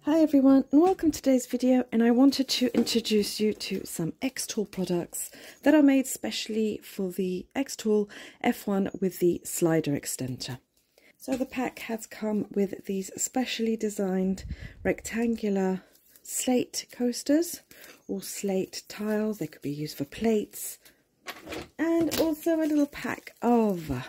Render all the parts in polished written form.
Hi everyone and welcome to today's video, and I wanted to introduce you to some xTool products that are made specially for the xTool F1 with the slider extender. So the pack has come with these specially designed rectangular slate coasters or slate tiles. They could be used for plates, and also a little pack of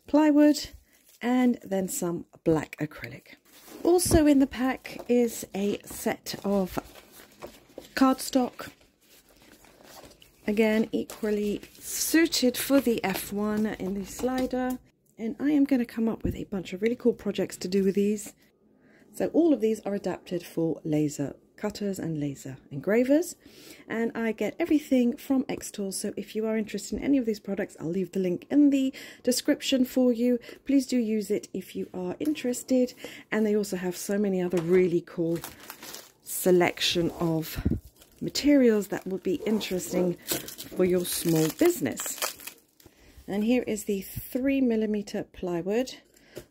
plywood and then some black acrylic. Also in the pack is a set of cardstock, again equally suited for the F1 in the slider, and I am going to come up with a bunch of really cool projects to do with these. So all of these are adapted for laser cutters and laser engravers, and I get everything from xTool. So if you are interested in any of these products, I'll leave the link in the description for you. Please do use it if you are interested. And they also have so many other really cool selection of materials that would be interesting for your small business. And here is the 3mm plywood.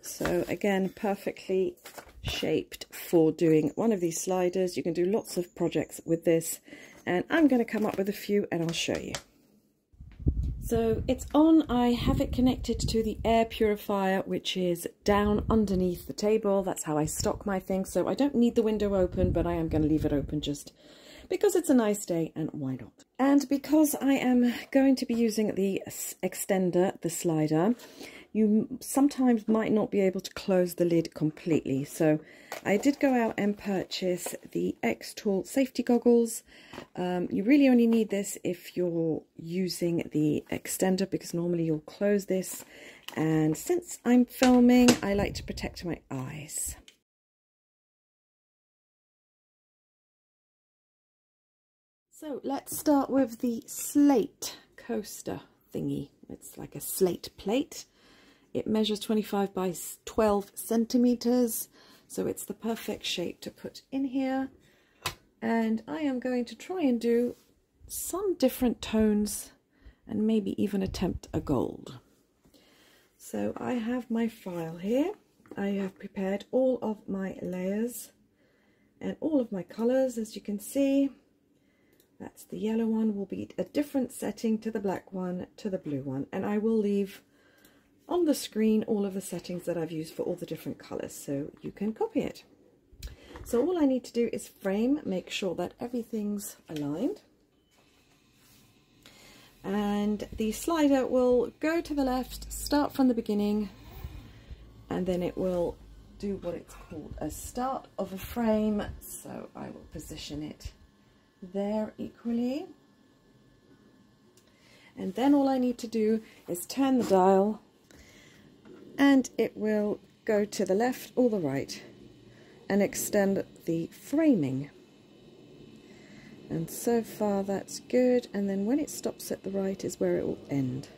So again, perfectly shaped for doing one of these sliders. You can do lots of projects with this, and I'm going to come up with a few and I'll show you. So it's on. I have it connected to the air purifier, which is down underneath the table. That's how I stock my things, so I don't need the window open, but I am going to leave it open just because it's a nice day, and why not? And because I am going to be using the extender, the slider, you sometimes might not be able to close the lid completely. So I did go out and purchase the xTool safety goggles. You really only need this if you're using the extender, because normally you'll close this. And since I'm filming, I like to protect my eyes. So let's start with the slate coaster thingy. It's like a slate plate. It measures 25 by 12 centimeters, so it's the perfect shape to put in here. And I am going to try and do some different tones and maybe even attempt a gold. So I have my file here. I have prepared all of my layers and all of my colors, as you can see. That's the yellow one will be a different setting to the black one, to the blue one, and I will leave on the screen all of the settings that I've used for all the different colors, so you can copy it. So all I need to do is frame, make sure that everything's aligned, and the slider will go to the left, start from the beginning, and then it will do what it's called a start of a frame. So I will position it there equally, and then all I need to do is turn the dial, and it will go to the left or the right and extend the framing. And so far that's good, and then when it stops at the right is where it will end.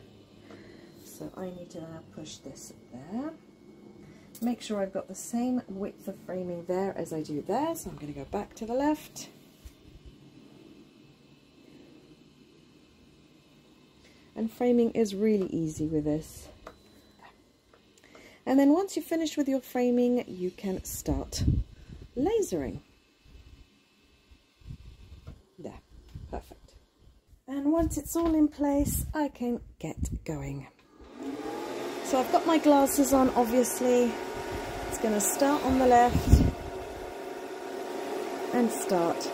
So I need to now push this there. Make sure I've got the same width of framing there as I do there, so I'm going to go back to the left. And framing is really easy with this. And then once you're finished with your framing, you can start lasering. There, perfect. And once it's all in place, I can get going. So I've got my glasses on, obviously. It's going to start on the left and start.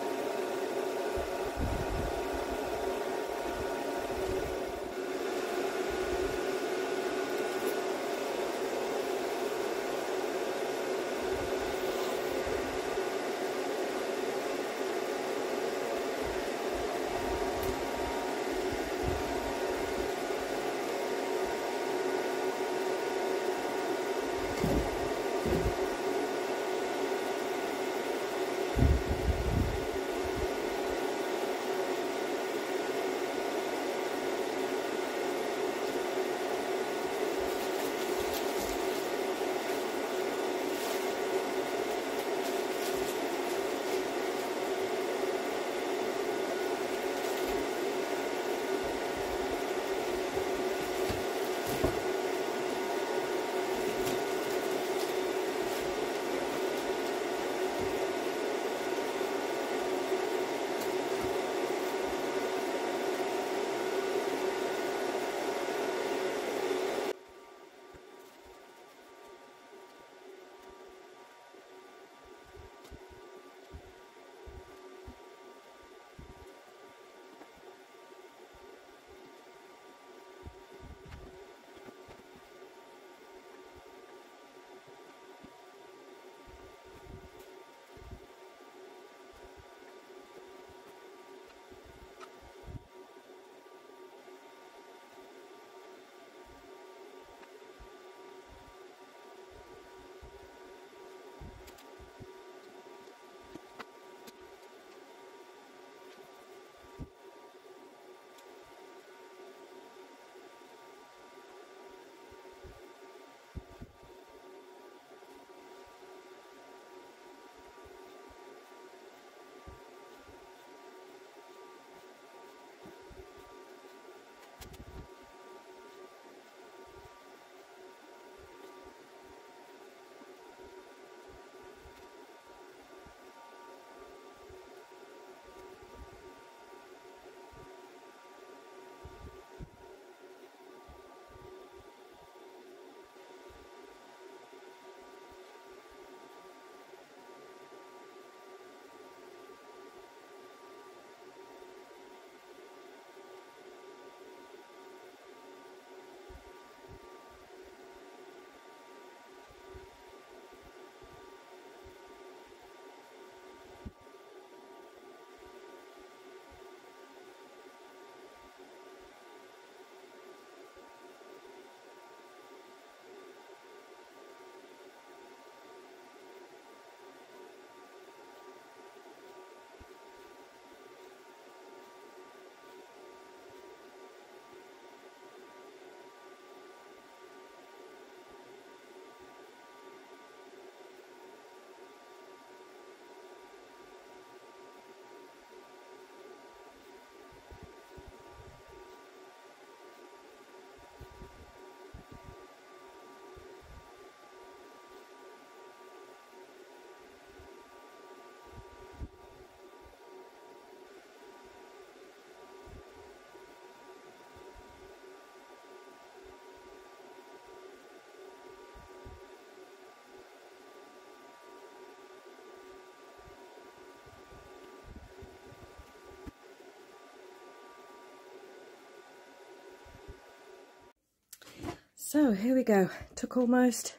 So here we go. Took almost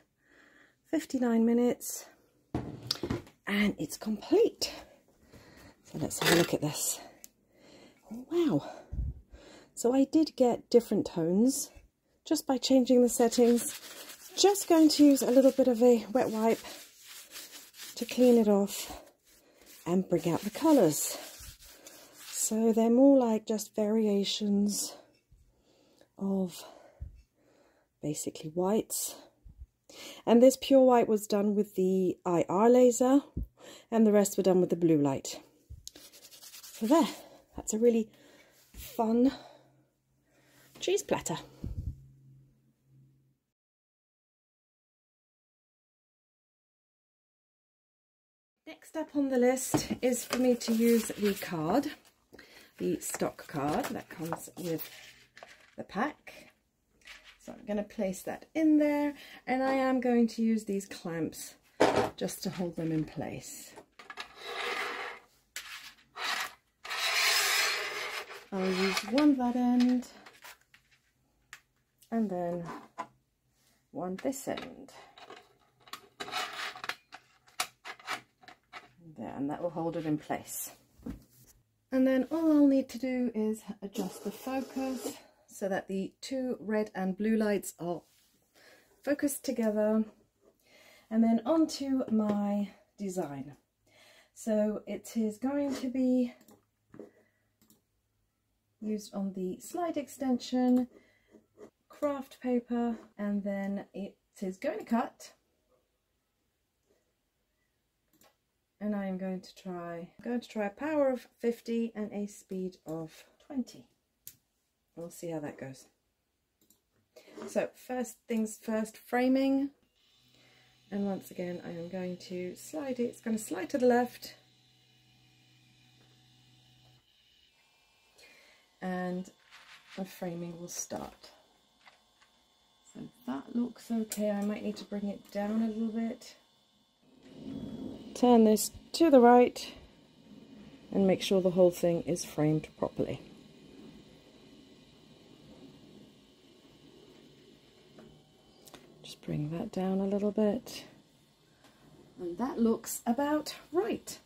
59 minutes and it's complete. So let's have a look at this. Oh, wow. So I did get different tones just by changing the settings. Just going to use a little bit of a wet wipe to clean it off and bring out the colours. So they're more like just variations of basically whites. And this pure white was done with the IR laser and the rest were done with the blue light. So there, that's a really fun cheese platter. Next up on the list is for me to use the card, the stock card that comes with the pack. So I'm going to place that in there, and I am going to use these clamps just to hold them in place. I'll use one that end and then one this end. There, and that will hold it in place. And then all I'll need to do is adjust the focus so that the two red and blue lights are focused together, and then onto my design. So it is going to be used on the slide extension, craft paper, and then it is going to cut. And I am going to try a power of 50 and a speed of 20. We'll see how that goes. So first things first, framing. And once again, I am going to slide it. It's going to slide to the left. And the framing will start. So that looks okay. I might need to bring it down a little bit. Turn this to the right and make sure the whole thing is framed properly. Just bring that down a little bit. And that looks about right.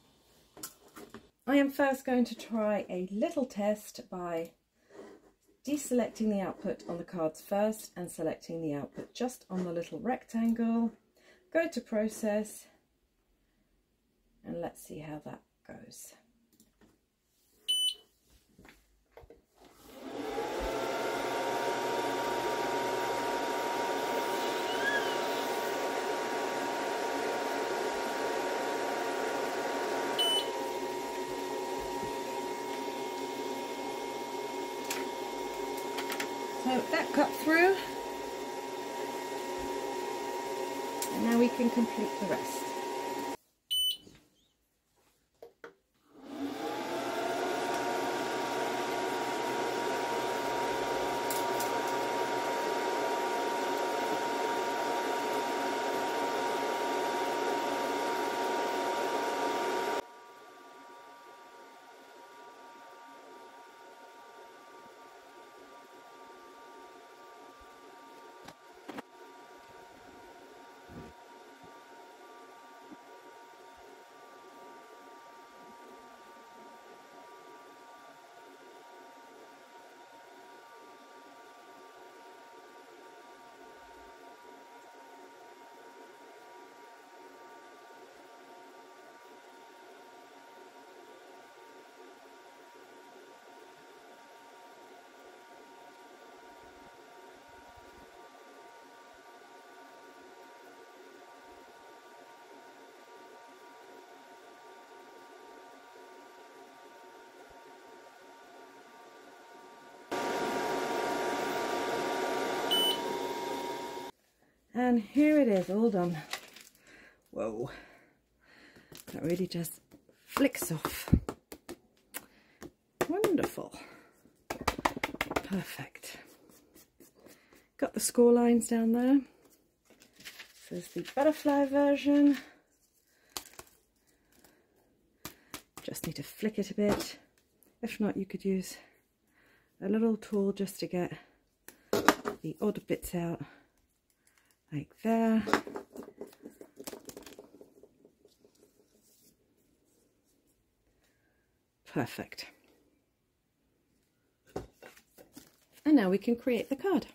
I am first going to try a little test by deselecting the output on the cards first and selecting the output just on the little rectangle. Go to process. And let's see how that goes. So that cut through. And now we can complete the rest. And here it is, all done. Whoa, that really just flicks off. Wonderful. Perfect. Got the score lines down there. This is the butterfly version. Just need to flick it a bit. If not, you could use a little tool just to get the odd bits out. like there. Perfect. And now we can create the card.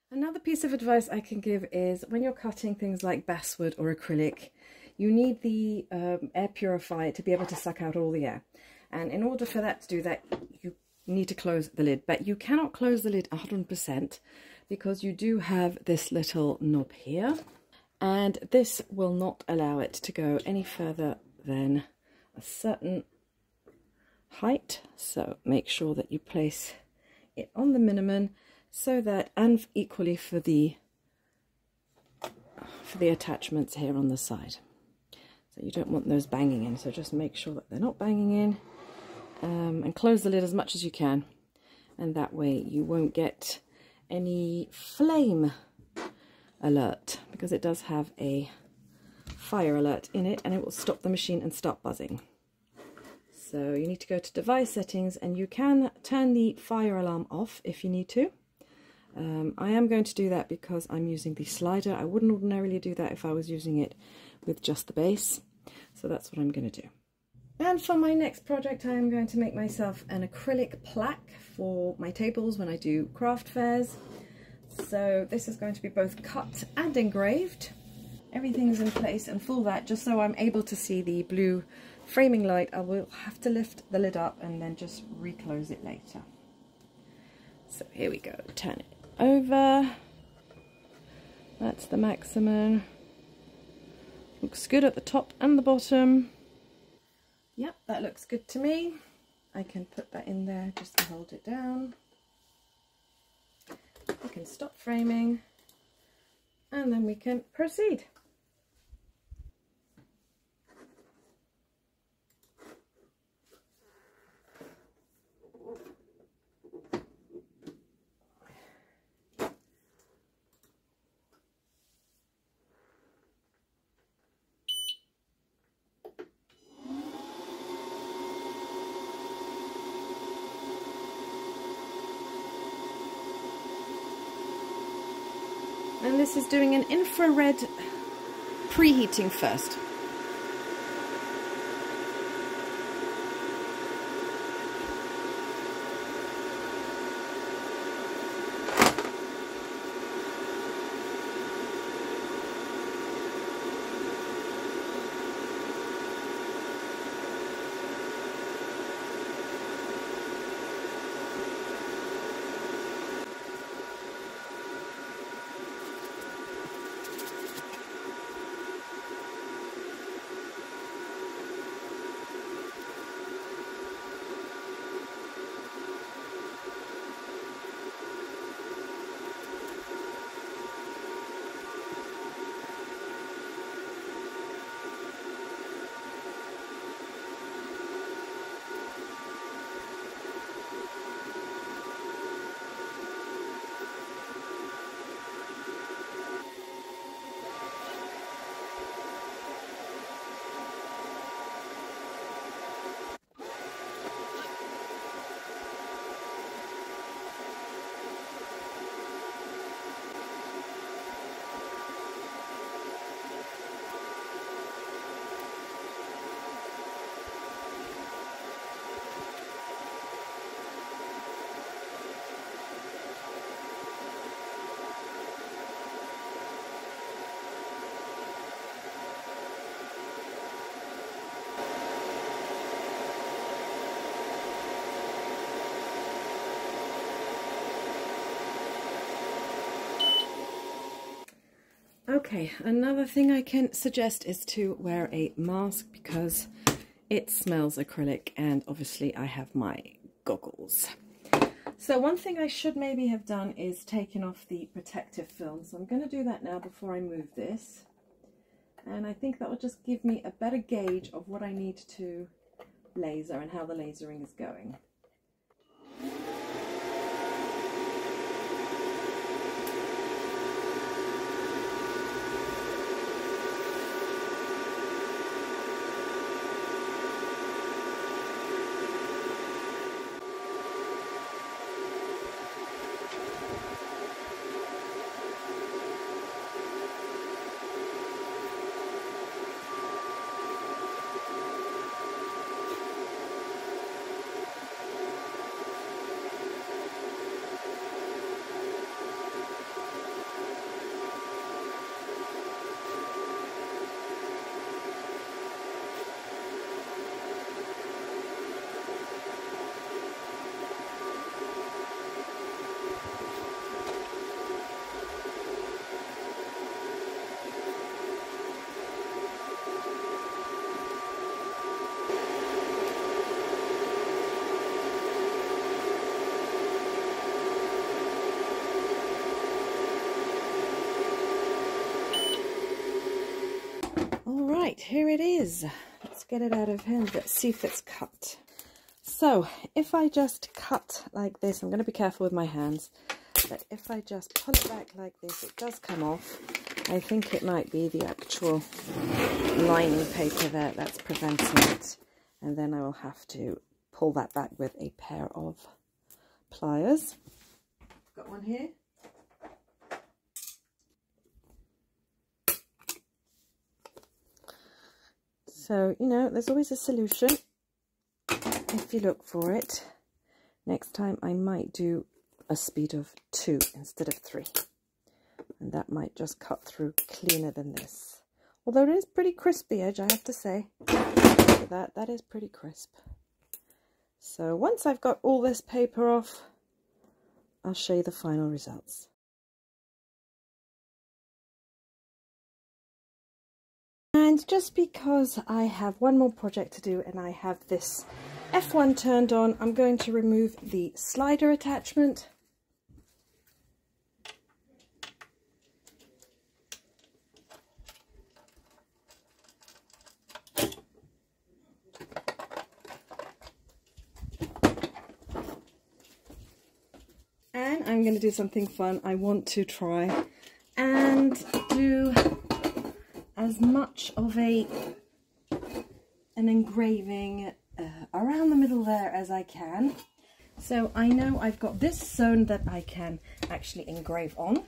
Another piece of advice I can give is when you're cutting things like basswood or acrylic, you need the air purifier to be able to suck out all the air. And in order for that to do that, you need to close the lid. But you cannot close the lid 100% because you do have this little knob here. And this will not allow it to go any further than a certain height. So make sure that you place it on the minimum so that, and equally for the attachments here on the side. So you don't want those banging in, so just make sure that they're not banging in, and close the lid as much as you can, and that way you won't get any flame alert, because it does have a fire alert in it and it will stop the machine and start buzzing. So you need to go to device settings, and you can turn the fire alarm off if you need to. I am going to do that because I'm using the slider. I wouldn't ordinarily do that if I was using it with just the base. So that's what I'm going to do. And for my next project, I am going to make myself an acrylic plaque for my tables when I do craft fairs. So this is going to be both cut and engraved. Everything's in place, and for that, just so I'm able to see the blue framing light, I will have to lift the lid up and then just reclose it later. So here we go, turn it over. That's the maximum. Looks good at the top and the bottom. Yep, that looks good to me. I can put that in there just to hold it down. We can stop framing and then we can proceed. And this is doing an infrared preheating first. Okay, another thing I can suggest is to wear a mask because it smells acrylic, and obviously I have my goggles. So one thing I should maybe have done is taken off the protective film. So I'm going to do that now before I move this. And I think that will just give me a better gauge of what I need to laser and how the lasering is going. All right, here it is. Let's get it out of here. Let's see if it's cut. So if I just cut like this, I'm going to be careful with my hands, but if I just pull it back like this, it does come off. I think it might be the actual lining paper there that's preventing it. And then I will have to pull that back with a pair of pliers. Got one here. So, you know, there's always a solution if you look for it. Next time I might do a speed of 2 instead of 3. And that might just cut through cleaner than this. Although it is pretty crisp, the edge, I have to say. Look at that, that is pretty crisp. So once I've got all this paper off, I'll show you the final results. And just because I have one more project to do and I have this F1 turned on, I'm going to remove the slider attachment. And I'm going to do something fun. I want to try and do as much of an engraving around the middle there as I can. So I know I've got this zone that I can actually engrave on,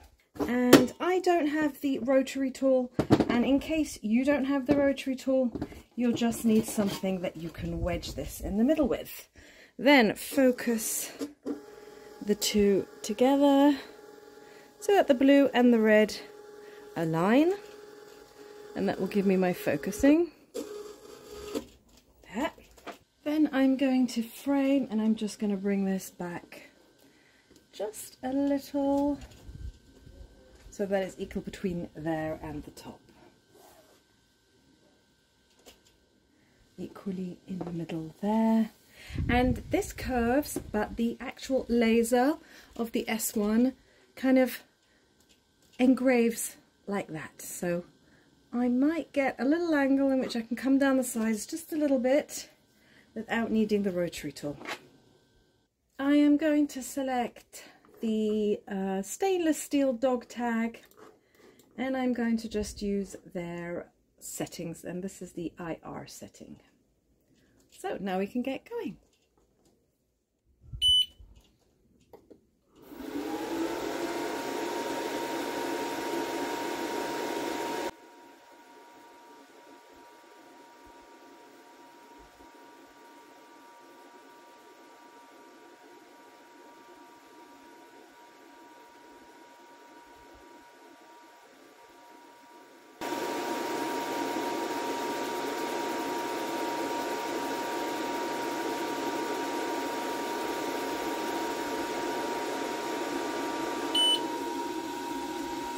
and I don't have the rotary tool, and in case you don't have the rotary tool, you'll just need something that you can wedge this in the middle with. Then focus the two together so that the blue and the red align, and that will give me my focusing. There. Then I'm going to frame, and I'm just going to bring this back just a little so that it's equal between there and the top. Equally in the middle there. And this curves, but the actual laser of the S1 kind of engraves like that. So I might get a little angle in which I can come down the sides just a little bit without needing the rotary tool. I am going to select the stainless steel dog tag, and I'm going to just use their settings, and this is the IR setting. So now we can get going.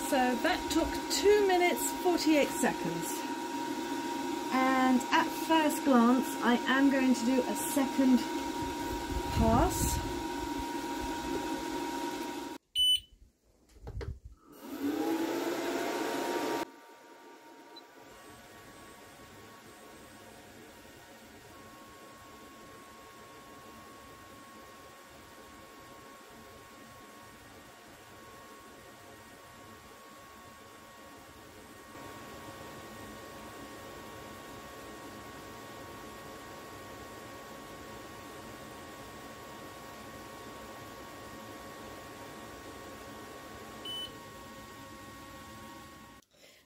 So that took 2 minutes 48 seconds, and at first glance I am going to do a second pass.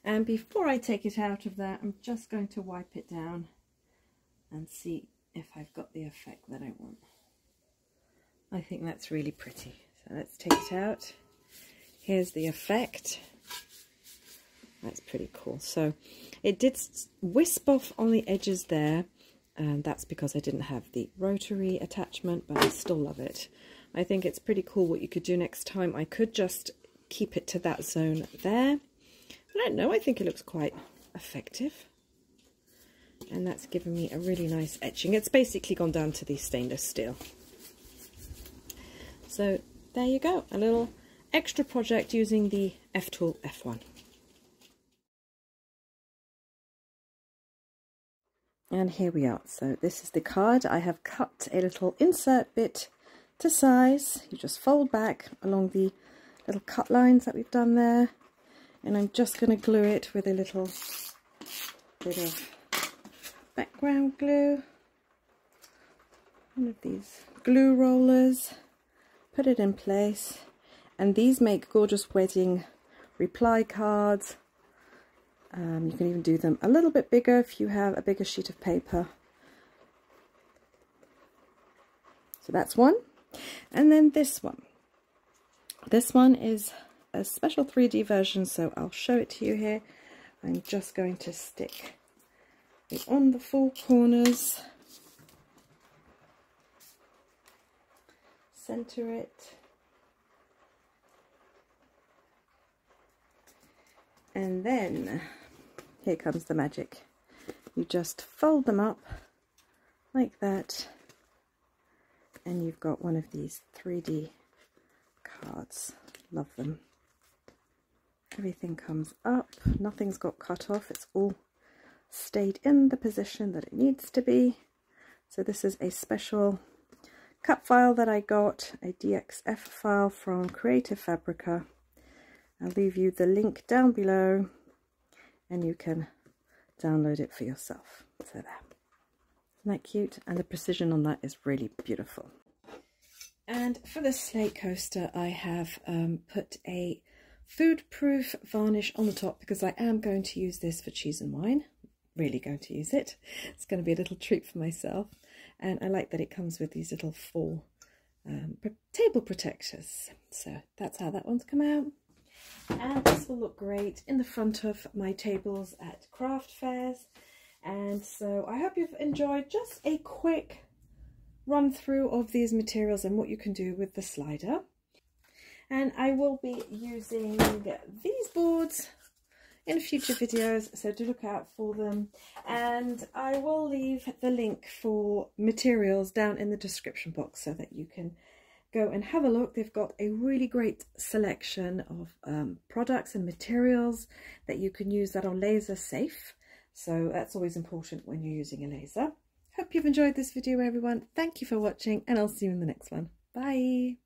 And before I take it out of there, I'm just going to wipe it down and see if I've got the effect that I want. I think that's really pretty. So let's take it out. Here's the effect. That's pretty cool. So it did wisp off on the edges there, and that's because I didn't have the rotary attachment, but I still love it. I think it's pretty cool. What you could do next time, I could just keep it to that zone there. I don't know, I think it looks quite effective. And that's given me a really nice etching. It's basically gone down to the stainless steel. So there you go, a little extra project using the xTool F1. And here we are. So this is the card. I have cut a little insert bit to size. You just fold back along the little cut lines that we've done there. And I'm just going to glue it with a little bit of background glue. One of these glue rollers. Put it in place. And these make gorgeous wedding reply cards. You can even do them a little bit bigger if you have a bigger sheet of paper. So that's one. And then this one. This one is a special 3D version, so I'll show it to you here. I'm just going to stick it on the four corners. Center it. And then here comes the magic. You just fold them up like that, and you've got one of these 3D cards. Love them. Everything comes up, nothing's got cut off, it's all stayed in the position that it needs to be. So this is a special cut file that I got, a DXF file from Creative Fabrica. I'll leave you the link down below and you can download it for yourself. So there. Isn't that cute? And the precision on that is really beautiful. And for the slate coaster, I have put a food-proof varnish on the top because I am going to use this for cheese and wine. Really going to use it. It's going to be a little treat for myself. And I like that it comes with these little four table protectors. So that's how that one's come out. And this will look great in the front of my tables at craft fairs. And so I hope you've enjoyed just a quick run through of these materials and what you can do with the slider. And I will be using these boards in future videos, so do look out for them. And I will leave the link for materials down in the description box so that you can go and have a look. They've got a really great selection of products and materials that you can use that are laser safe. So that's always important when you're using a laser. Hope you've enjoyed this video, everyone. Thank you for watching, and I'll see you in the next one. Bye.